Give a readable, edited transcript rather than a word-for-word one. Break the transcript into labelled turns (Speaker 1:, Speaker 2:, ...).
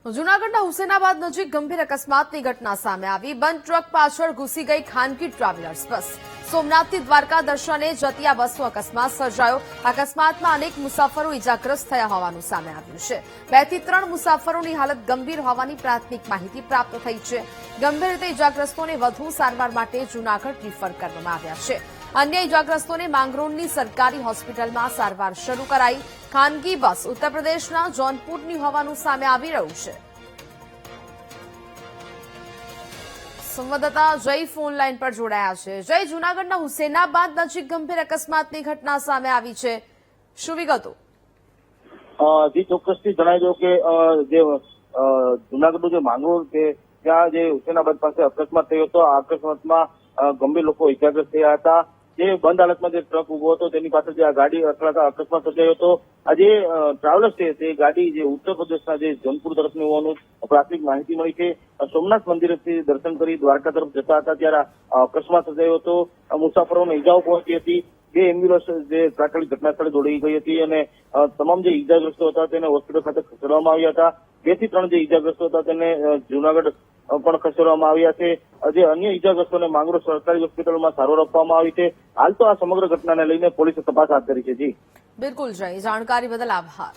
Speaker 1: જૂનાગઢના હુસેનાબાદ નજીક ગંભીર અકસ્માતની ઘટના સામે આવી। બંધ ટ્રક પાછળ ઘૂસી ગઈ ખાનગી ટ્રાવેલર્સ બસ। સોમનાથથી દ્વારકા દર્શને જતી આ બસનો અકસ્માત સર્જાયો। અકસ્માતમાં અનેક મુસાફરો ઇજાગ્રસ્ત થયા હોવાનું સામે આવ્યું છે। 2 થી 3 મુસાફરોની હાલત ગંભીર હોવાની પ્રાથમિક માહિતી પ્રાપ્ત થઈ છે। ગંભીર રીતે ઇજાગ્રસ્તોને વધુ સારવાર માટે જૂનાગઢ રિફર કરવામાં આવ્યા છે। અન્ય ઇજાગ્રસ્તોને માંગરોળની સરકારી હોસ્પિટલમાં સારવાર શરૂ કરાઈ। ખાનગી બસ ઉત્તર પ્રદેશના જૌનપુરની હોવાનું સામે આવી રહ્યું છે। સંવાદદાતા જય ફોન લાઈન પર જોડાયા છે। જય, જૂનાગઢના હુસેનાબાદ નજીક ગંભીર અકસ્માતની ઘટના સામે આવી છે, શું વિગતો?
Speaker 2: જી ચોક્કસથી જણાવી દો કે જે જૂનાગઢનું જે માંગરોળ છે ત્યાં જે હુસેનાબાદ પાસે અકસ્માત થયો હતો। આ અકસ્માતમાં ગંભીર લોકો ઇજાગ્રસ્ત થયા હતા। જે બંધ હાલતમાં જે ટ્રક ઉભો હતો તેની પાસે જે આ ગાડી અથડાતા અકસ્માત સર્જાયો હતો। આ જે ટ્રાવેલર્સ છે તે ગાડી જે ઉત્તર પ્રદેશના જે જૌનપુર તરફની હોવાનું પ્રાથમિક માહિતી મળી છે। સોમનાથ મંદિરેથી દર્શન કરી દ્વારકા તરફ જતા હતા ત્યારે અકસ્માત સર્જાયો હતો। મુસાફરોને ઇજાઓ પહોંચી હતી। 2 એમ્બ્યુલન્સ જે તાત્કાલિક ઘટના સ્થળે દોડી ગઈ હતી અને તમામ જે ઇજાગ્રસ્તો હતા તેને હોસ્પિટલ ખાતે ખસેડવામાં આવ્યા હતા। 2 થી 3 જે ઇજાગ્રસ્તો હતા તેને જૂનાગઢ પણ ખસેડવામાં આવ્યા છે। જે અન્ય ઇજાગ્રસ્તોને માંગરોળ સરકારી હોસ્પિટલમાં સારવાર આપવામાં આવી છે। હાલ તો આ સમગ્ર ઘટનાને લઈને પોલીસે તપાસ હાથ ધરી છે। જી
Speaker 1: બિલકુલ જય, જાણકારી બદલ આભાર।